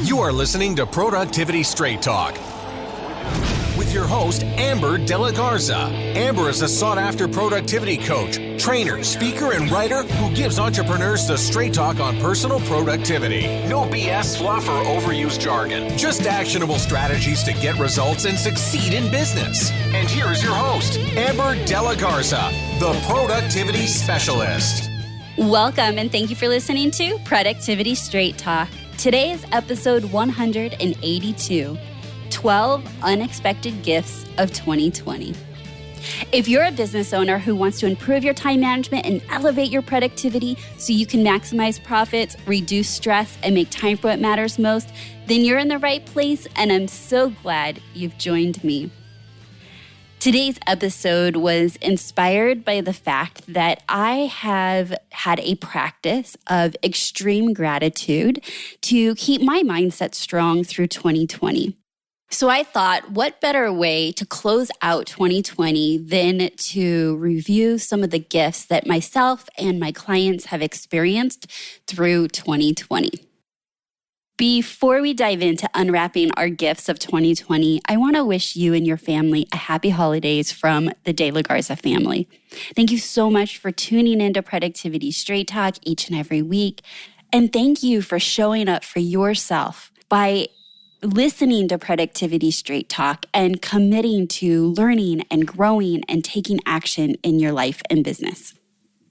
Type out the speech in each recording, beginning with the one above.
You are listening to Productivity Straight Talk with your host, Amber De La Garza. Amber is a sought-after productivity coach, trainer, speaker, and writer who gives entrepreneurs the straight talk on personal productivity. No BS, fluff, or overused jargon. Just actionable strategies to get results and succeed in business. And here is your host, Amber De La Garza, the Productivity Specialist. Welcome, and thank you for listening to Productivity Straight Talk. Today is episode 182, 12 Unexpected Gifts of 2020. If you're a business owner who wants to improve your time management and elevate your productivity so you can maximize profits, reduce stress, and make time for what matters most, then you're in the right place, and I'm so glad you've joined me. Today's episode was inspired by the fact that I have had a practice of extreme gratitude to keep my mindset strong through 2020. So I thought, what better way to close out 2020 than to review some of the gifts that myself and my clients have experienced through 2020. Before we dive into unwrapping our gifts of 2020, I want to wish you and your family a happy holidays from the De La Garza family. Thank you so much for tuning into Productivity Straight Talk each and every week. And thank you for showing up for yourself by listening to Productivity Straight Talk and committing to learning and growing and taking action in your life and business.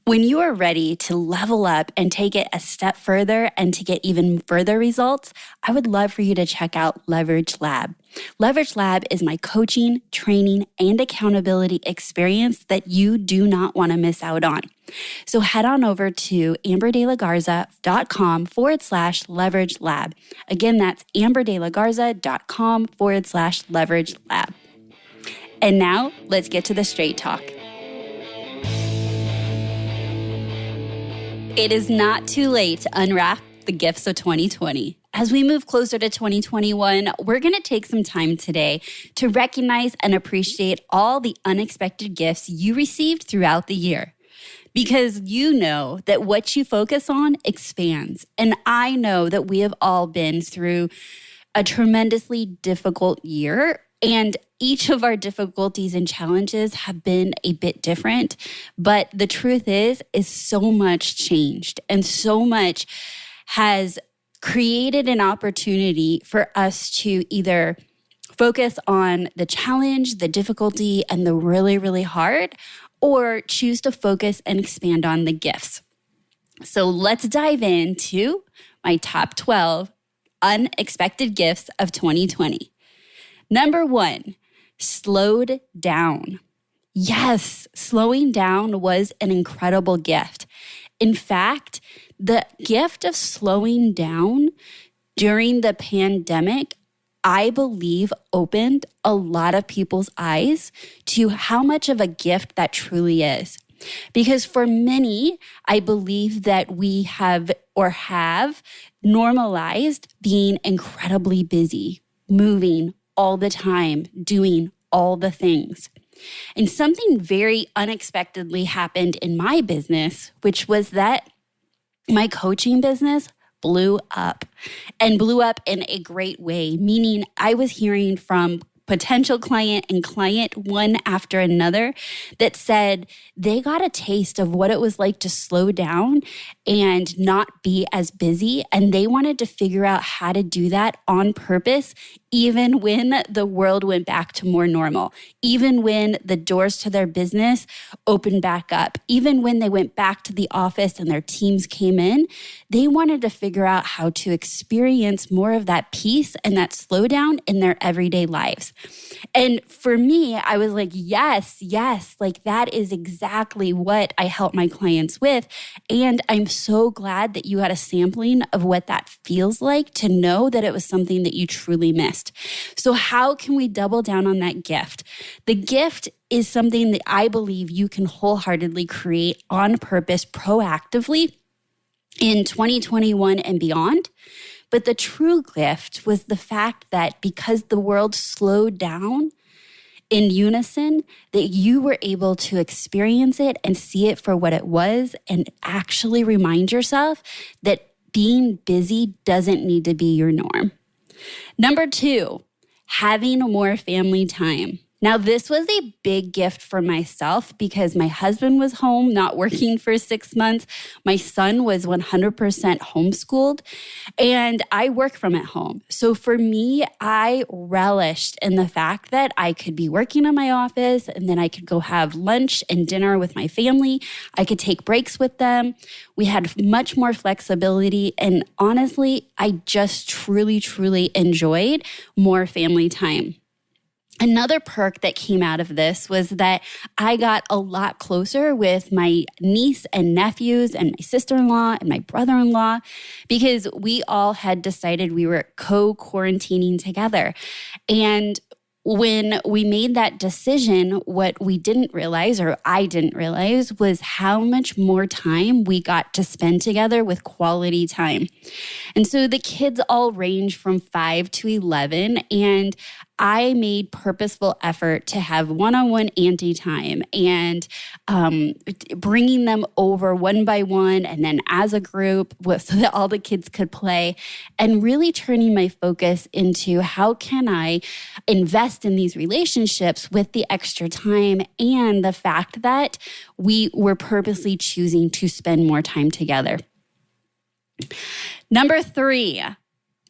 When you are ready to level up and take it a step further and to get even further results, I would love for you to check out Leverage Lab. Leverage Lab is my coaching, training, and accountability experience that you do not want to miss out on. So head on over to amberdelagarza.com/leverage lab. Again, that's amberdelagarza.com/leverage lab. And now let's get to the straight talk. It is not too late to unwrap the gifts of 2020. As we move closer to 2021, we're going to take some time today to recognize and appreciate all the unexpected gifts you received throughout the year. Because you know that what you focus on expands. And I know that we have all been through a tremendously difficult year, and each of our difficulties and challenges have been a bit different. But the truth is so much changed and so much has created an opportunity for us to either focus on the challenge, the difficulty, and the really, really hard, or choose to focus and expand on the gifts. So let's dive into my top 12 unexpected gifts of 2020. Number 1, slowed down. Yes, slowing down was an incredible gift. In fact, the gift of slowing down during the pandemic, I believe, opened a lot of people's eyes to how much of a gift that truly is. Because for many, I believe that we have normalized being incredibly busy, moving all the time, doing all the things. And something very unexpectedly happened in my business, which was that my coaching business blew up in a great way, meaning I was hearing from potential client and client one after another that said they got a taste of what it was like to slow down and not be as busy. And they wanted to figure out how to do that on purpose, even when the world went back to more normal, even when the doors to their business opened back up, even when they went back to the office and their teams came in, they wanted to figure out how to experience more of that peace and that slowdown in their everyday lives. And for me, I was like, yes, like that is exactly what I help my clients with. And I'm so glad that you had a sampling of what that feels like to know that it was something that you truly missed. So how can we double down on that gift? The gift is something that I believe you can wholeheartedly create on purpose proactively in 2021 and beyond. But the true gift was the fact that because the world slowed down in unison, that you were able to experience it and see it for what it was and actually remind yourself that being busy doesn't need to be your norm. Number 2, having more family time. Now, this was a big gift for myself because my husband was home, not working for 6 months. My son was 100% homeschooled, and I work from at home. So for me, I relished in the fact that I could be working in my office and then I could go have lunch and dinner with my family. I could take breaks with them. We had much more flexibility. And honestly, I just truly enjoyed more family time. Another perk that came out of this was that I got a lot closer with my niece and nephews and my sister-in-law and my brother-in-law because we all had decided we were co-quarantining together. And when we made that decision, what we didn't realize, or I didn't realize, was how much more time we got to spend together with quality time. And so the kids all range from 5 to 11, and I made purposeful effort to have one-on-one auntie time and bringing them over one by one and then as a group so that all the kids could play, and really turning my focus into how can I invest in these relationships with the extra time and the fact that we were purposely choosing to spend more time together. Number 3,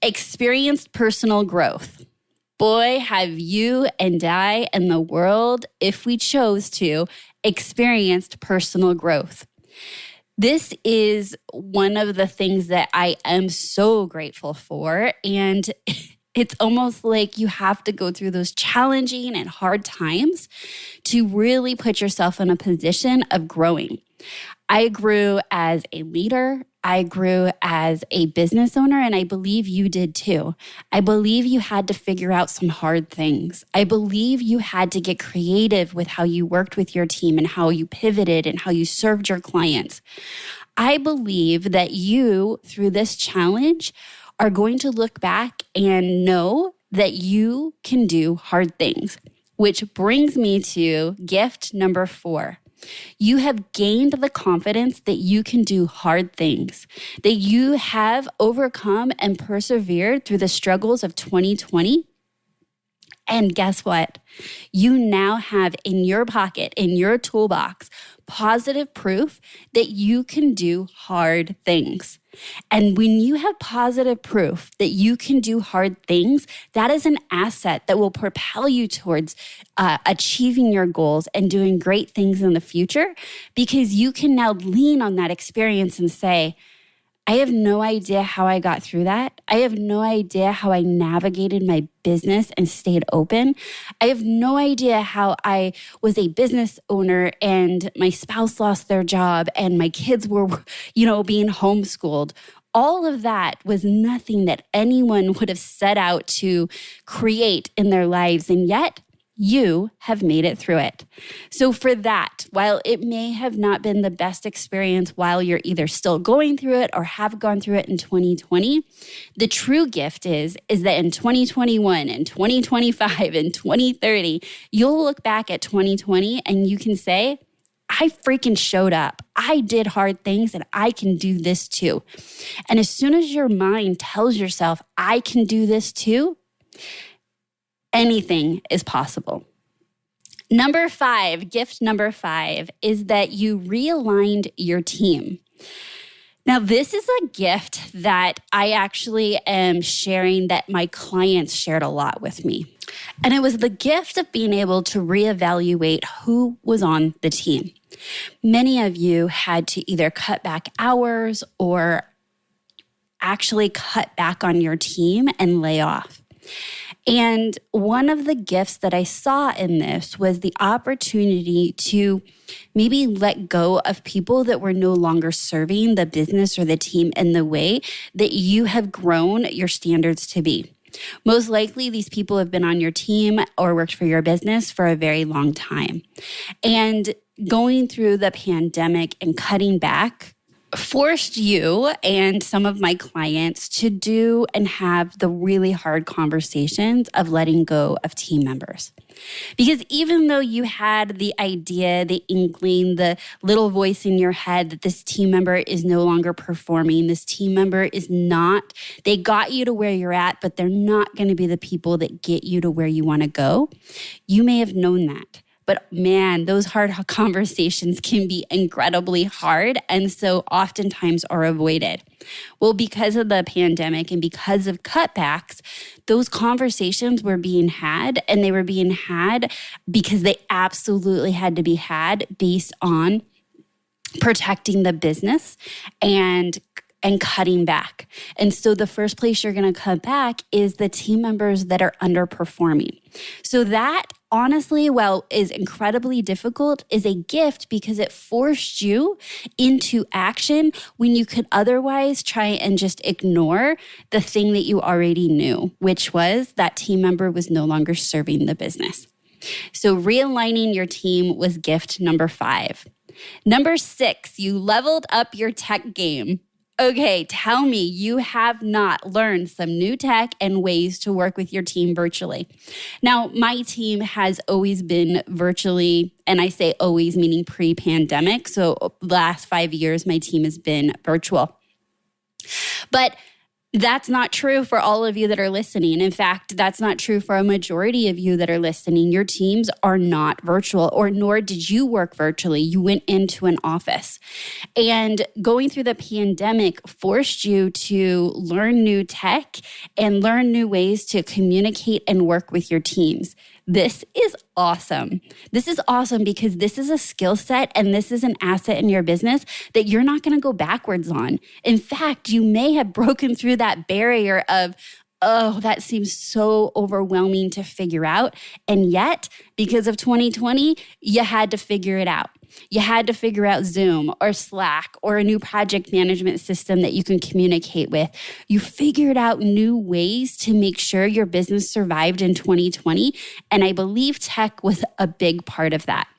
experienced personal growth. Boy, have you and I and the world, if we chose to, experienced personal growth. This is one of the things that I am so grateful for. And it's almost like you have to go through those challenging and hard times to really put yourself in a position of growing. I grew as a leader. I grew as a business owner, and I believe you did too. I believe you had to figure out some hard things. I believe you had to get creative with how you worked with your team and how you pivoted and how you served your clients. I believe that you, through this challenge, are going to look back and know that you can do hard things, which brings me to gift number 4. You have gained the confidence that you can do hard things, that you have overcome and persevered through the struggles of 2020. And guess what? You now have in your pocket, in your toolbox, positive proof that you can do hard things. And when you have positive proof that you can do hard things, that is an asset that will propel you towards achieving your goals and doing great things in the future, because you can now lean on that experience and say, I have no idea how I got through that. I have no idea how I navigated my business and stayed open. I have no idea how I was a business owner and my spouse lost their job and my kids were, being homeschooled. All of that was nothing that anyone would have set out to create in their lives. And yet, you have made it through it. So for that, while it may have not been the best experience while you're either still going through it or have gone through it in 2020, the true gift is that in 2021 and 2025 and 2030, you'll look back at 2020 and you can say, I freaking showed up. I did hard things and I can do this too. And as soon as your mind tells yourself, I can do this too, anything is possible. Number 5, gift number 5, is that you realigned your team. Now, this is a gift that I actually am sharing that my clients shared a lot with me. And it was the gift of being able to reevaluate who was on the team. Many of you had to either cut back hours or actually cut back on your team and lay off. And one of the gifts that I saw in this was the opportunity to maybe let go of people that were no longer serving the business or the team in the way that you have grown your standards to be. Most likely, these people have been on your team or worked for your business for a very long time. And going through the pandemic and cutting back forced you and some of my clients to do and have the really hard conversations of letting go of team members. Because even though you had the idea, the inkling, the little voice in your head that this team member is no longer performing, this team member is not, they got you to where you're at, but they're not going to be the people that get you to where you want to go. You may have known that. But man, those hard conversations can be incredibly hard and so oftentimes are avoided. Well, because of the pandemic and because of cutbacks, those conversations were being had, and they were being had because they absolutely had to be had based on protecting the business and cutting back. And so the first place you're going to cut back is the team members that are underperforming. So that honestly, while is incredibly difficult, is a gift because it forced you into action when you could otherwise try and just ignore the thing that you already knew, which was that team member was no longer serving the business. So realigning your team was gift number 5. Number 6, you leveled up your tech game. Okay, tell me you have not learned some new tech and ways to work with your team virtually. Now, my team has always been virtually, and I say always meaning pre-pandemic. So the last 5 years, my team has been virtual. But that's not true for all of you that are listening. In fact, that's not true for a majority of you that are listening. Your teams are not virtual, or nor did you work virtually. You went into an office. And going through the pandemic forced you to learn new tech and learn new ways to communicate and work with your teams. This is awesome. This is awesome because this is a skill set and this is an asset in your business that you're not going to go backwards on. In fact, you may have broken through that barrier of, oh, that seems so overwhelming to figure out. And yet, because of 2020, you had to figure it out. You had to figure out Zoom or Slack or a new project management system that you can communicate with. You figured out new ways to make sure your business survived in 2020. And I believe tech was a big part of that.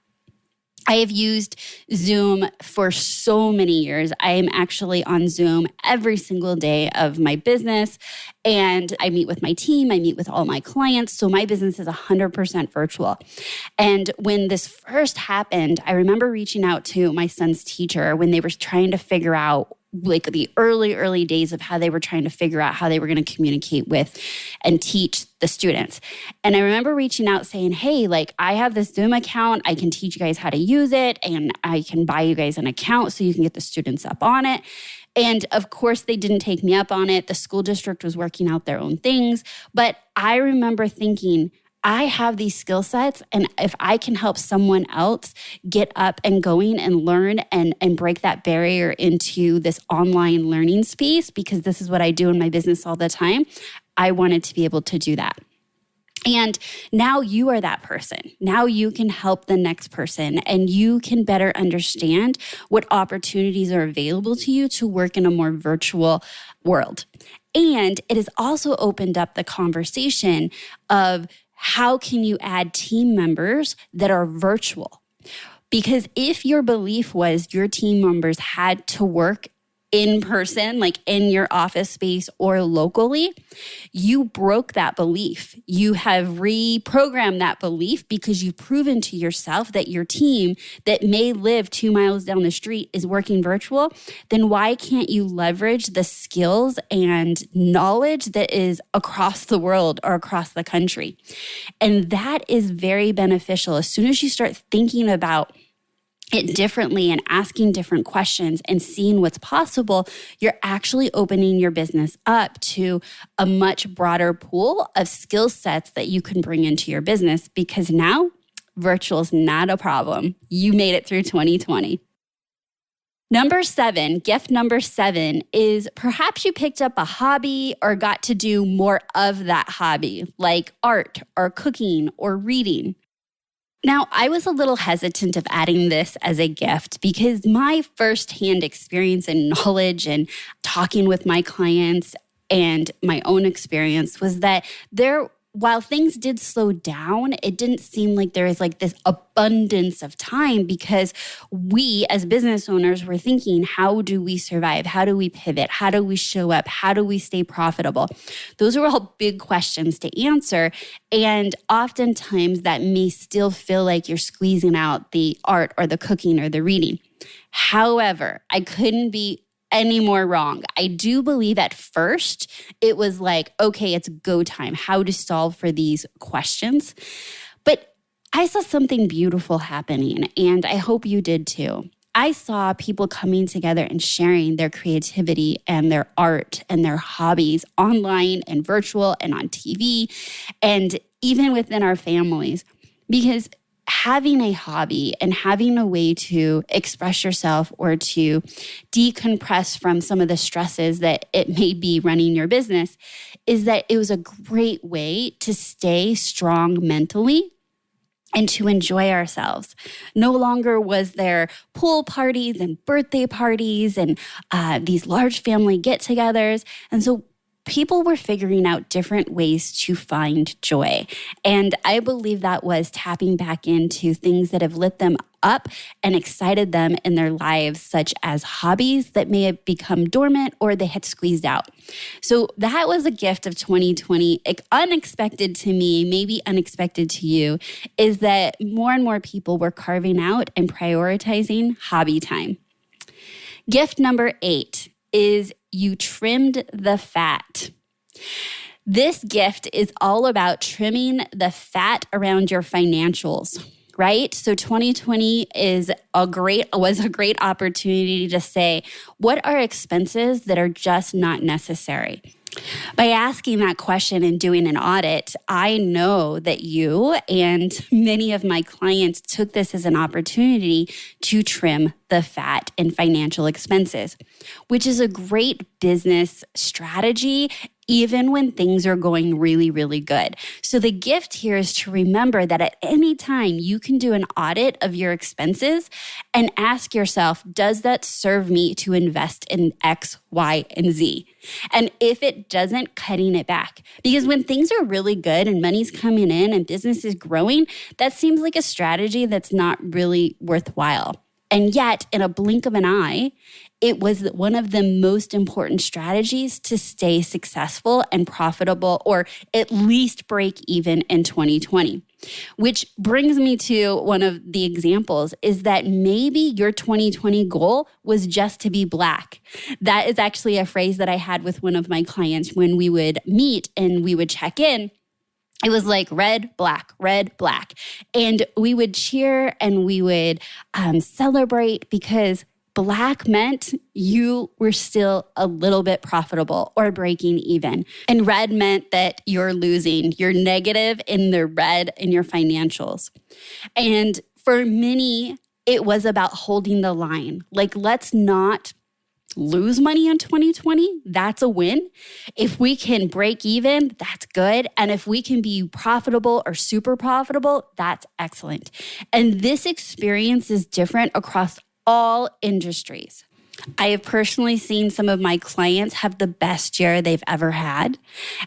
I have used Zoom for so many years. I am actually on Zoom every single day of my business, and I meet with my team. I meet with all my clients. So my business is 100% virtual. And when this first happened, I remember reaching out to my son's teacher when they were trying to figure out like the early days of how they were trying to figure out how they were going to communicate with and teach the students. And I remember reaching out saying, hey, like I have this Zoom account. I can teach you guys how to use it, and I can buy you guys an account so you can get the students up on it. And of course, they didn't take me up on it. The school district was working out their own things. But I remember thinking, I have these skill sets, and if I can help someone else get up and going and learn and break that barrier into this online learning space, because this is what I do in my business all the time, I wanted to be able to do that. And now you are that person. Now you can help the next person, and you can better understand what opportunities are available to you to work in a more virtual world. And it has also opened up the conversation of how can you add team members that are virtual? Because if your belief was your team members had to work in person, like in your office space or locally, you broke that belief. You have reprogrammed that belief because you've proven to yourself that your team that may live 2 miles down the street is working virtual. Then why can't you leverage the skills and knowledge that is across the world or across the country? And that is very beneficial. As soon as you start thinking about it differently and asking different questions and seeing what's possible, you're actually opening your business up to a much broader pool of skill sets that you can bring into your business, because now virtual is not a problem. You made it through 2020. Number 7, gift number 7 is perhaps you picked up a hobby or got to do more of that hobby, like art or cooking or reading. Now, I was a little hesitant of adding this as a gift because my firsthand experience and knowledge and talking with my clients and my own experience was that there while things did slow down, it didn't seem like there was like this abundance of time because we as business owners were thinking, how do we survive? How do we pivot? How do we show up? How do we stay profitable? Those are all big questions to answer. And oftentimes that may still feel like you're squeezing out the art or the cooking or the reading. However, I couldn't be any more wrong. I do believe at first it was like, okay, it's go time, how to solve for these questions. But I saw something beautiful happening, and I hope you did too. I saw people coming together and sharing their creativity and their art and their hobbies online and virtual and on TV and even within our families. Because having a hobby and having a way to express yourself or to decompress from some of the stresses that it may be running your business is that it was a great way to stay strong mentally and to enjoy ourselves. No longer was there pool parties and birthday parties and these large family get-togethers. And so people were figuring out different ways to find joy. And I believe that was tapping back into things that have lit them up and excited them in their lives, such as hobbies that may have become dormant or they had squeezed out. So that was a gift of 2020. Unexpected to me, maybe unexpected to you, is that more and more people were carving out and prioritizing hobby time. Gift number 8 is you trimmed the fat. This gift is all about trimming the fat around your financials, right? So 2020 was a great opportunity to say, what are expenses that are just not necessary? By asking that question and doing an audit, I know that you and many of my clients took this as an opportunity to trim the fat in financial expenses, which is a great business strategy even when things are going really, really good. So the gift here is to remember that at any time you can do an audit of your expenses and ask yourself, does that serve me to invest in X, Y, and Z? And if it doesn't, cutting it back. Because when things are really good and money's coming in and business is growing, that seems like a strategy that's not really worthwhile. And yet, in a blink of an eye, it was one of the most important strategies to stay successful and profitable, or at least break even in 2020. Which brings me to one of the examples is that maybe your 2020 goal was just to be black. That is actually a phrase that I had with one of my clients when we would meet and we would check in. It was like red, black, red, black. And we would cheer and we would celebrate because black meant you were still a little bit profitable or breaking even. And red meant that you're losing. You're negative in the red in your financials. And for many, it was about holding the line. Like, let's not lose money in 2020, that's a win. If we can break even, that's good. And if we can be profitable or super profitable, that's excellent. And this experience is different across all industries. I have personally seen some of my clients have the best year they've ever had.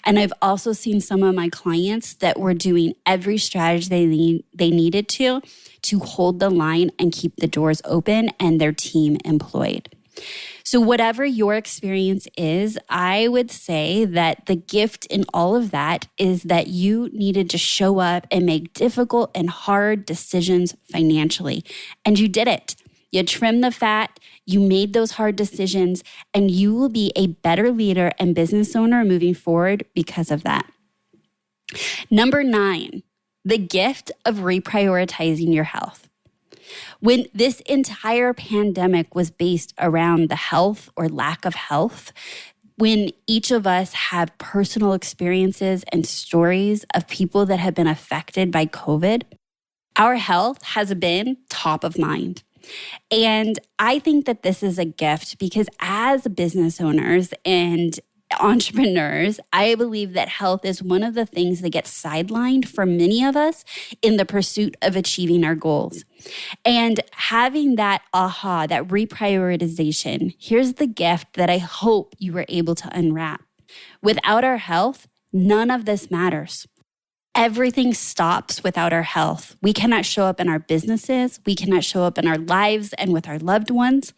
And I've also seen some of my clients that were doing every strategy they needed to hold the line and keep the doors open and their team employed. So whatever your experience is, I would say that the gift in all of that is that you needed to show up and make difficult and hard decisions financially. And you did it. You trimmed the fat, you made those hard decisions, and you will be a better leader and business owner moving forward because of that. Number 9, the gift of reprioritizing your health. When this entire pandemic was based around the health or lack of health, when each of us have personal experiences and stories of people that have been affected by COVID, our health has been top of mind. And I think that this is a gift because as business owners and entrepreneurs, I believe that health is one of the things that gets sidelined for many of us in the pursuit of achieving our goals. And having that that reprioritization, here's the gift that I hope you were able to unwrap. Without our health, none of this matters. Everything stops without our health. We cannot show up in our businesses. We cannot show up in our lives and with our loved ones.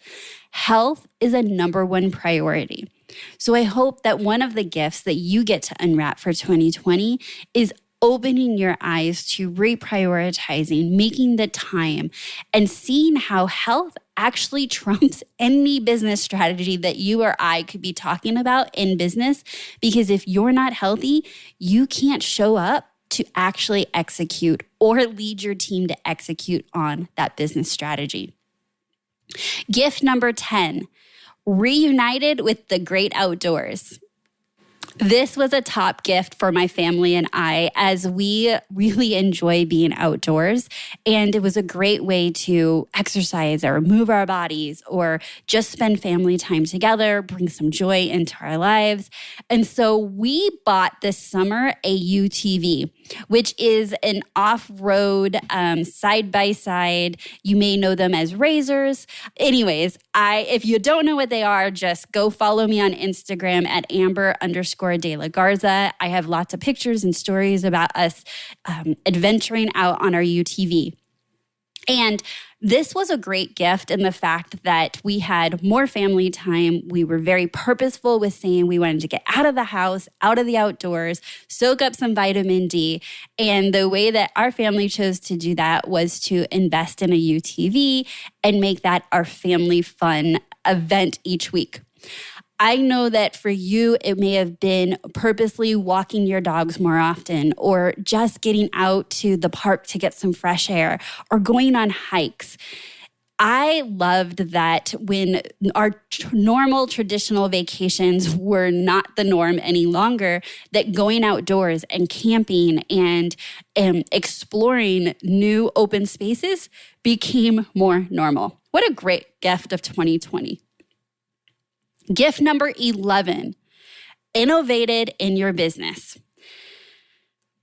Health is a number one priority. So I hope that one of the gifts that you get to unwrap for 2020 is opening your eyes to reprioritizing, making the time, and seeing how health actually trumps any business strategy that you or I could be talking about in business. Because if you're not healthy, you can't show up to actually execute or lead your team to execute on that business strategy. Gift number 10, reunited with the great outdoors. This was a top gift for my family and I, as we really enjoy being outdoors. And it was a great way to exercise or move our bodies or just spend family time together, bring some joy into our lives. And so we bought this summer a UTV, which is an off-road side-by-side. You may know them as razors. Anyways, if you don't know what they are, just go follow me on Instagram at Amber_De La Garza. I have lots of pictures and stories about us adventuring out on our UTV. And this was a great gift in the fact that we had more family time. We were very purposeful with saying we wanted to get out of the house, out of the outdoors, soak up some vitamin D. And the way that our family chose to do that was to invest in a UTV and make that our family fun event each week. I know that for you, it may have been purposely walking your dogs more often, or just getting out to the park to get some fresh air, or going on hikes. I loved that when our normal traditional vacations were not the norm any longer, that going outdoors and camping and exploring new open spaces became more normal. What a great gift of 2020. Gift number 11, innovated in your business.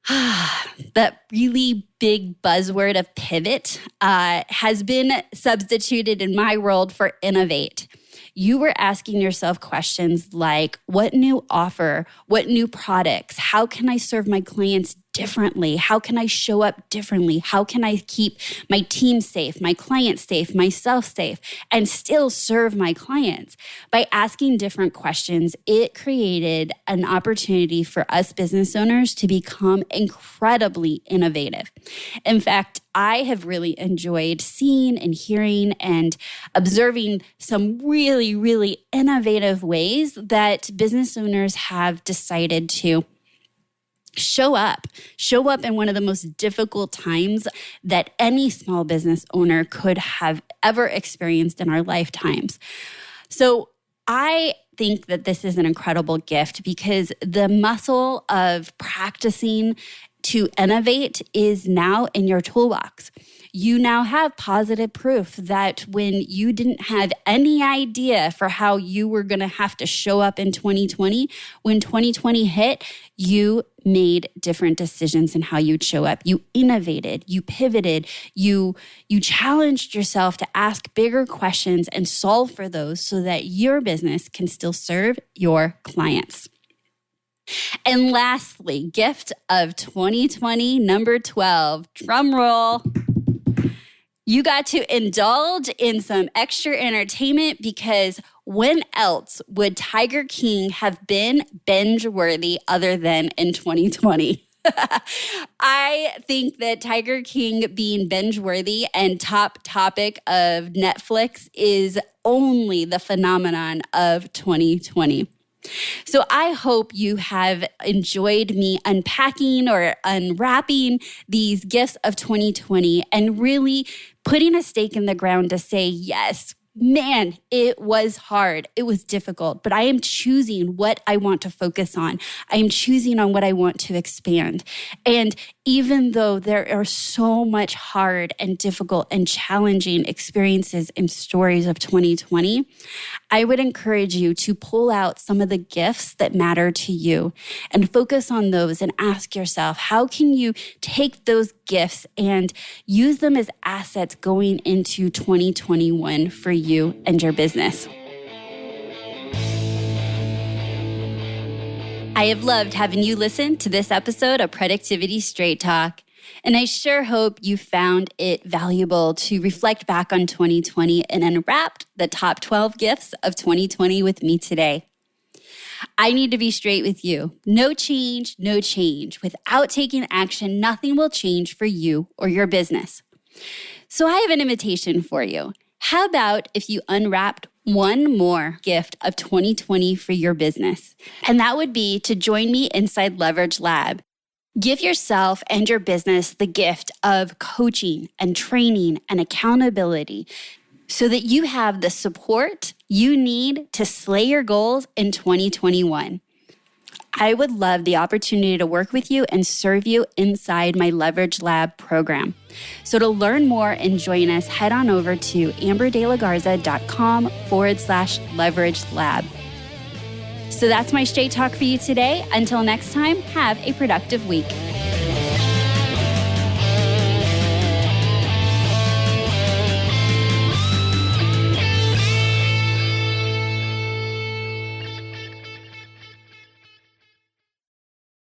That really big buzzword of pivot has been substituted in my world for innovate. You were asking yourself questions like, what new offer, what new products, how can I serve my clients differently? How can I show up differently? How can I keep my team safe, my clients safe, myself safe, and still serve my clients? By asking different questions, it created an opportunity for us business owners to become incredibly innovative. In fact, I have really enjoyed seeing and hearing and observing some really, really innovative ways that business owners have decided to show up in one of the most difficult times that any small business owner could have ever experienced in our lifetimes. So I think that this is an incredible gift because the muscle of practicing to innovate is now in your toolbox. You now have positive proof that when you didn't have any idea for how you were going to have to show up in 2020, when 2020 hit, you made different decisions in how you'd show up. You innovated, you pivoted, you challenged yourself to ask bigger questions and solve for those so that your business can still serve your clients. And lastly, gift of 2020, number 12, drum roll. You got to indulge in some extra entertainment because when else would Tiger King have been binge-worthy other than in 2020? I think that Tiger King being binge-worthy and top topic of Netflix is only the phenomenon of 2020. So I hope you have enjoyed me unpacking or unwrapping these gifts of 2020 and really putting a stake in the ground to say, yes, man, it was hard. It was difficult, but I am choosing what I want to focus on. I am choosing on what I want to expand. And even though there are so much hard and difficult and challenging experiences and stories of 2020, I would encourage you to pull out some of the gifts that matter to you and focus on those and ask yourself, how can you take those gifts and use them as assets going into 2021 for you and your business? I have loved having you listen to this episode of Productivity Straight Talk, and I sure hope you found it valuable to reflect back on 2020 and unwrap the top 12 gifts of 2020 with me today. I need to be straight with you. No change, no change. Without taking action, nothing will change for you or your business. So I have an invitation for you. How about if you unwrapped one more gift of 2020 for your business? And that would be to join me inside Leverage Lab. Give yourself and your business the gift of coaching and training and accountability so that you have the support you need to slay your goals in 2021. I would love the opportunity to work with you and serve you inside my Leverage Lab program. So to learn more and join us, head on over to amberdelagarza.com/leverage lab. So that's my straight talk for you today. Until next time, have a productive week.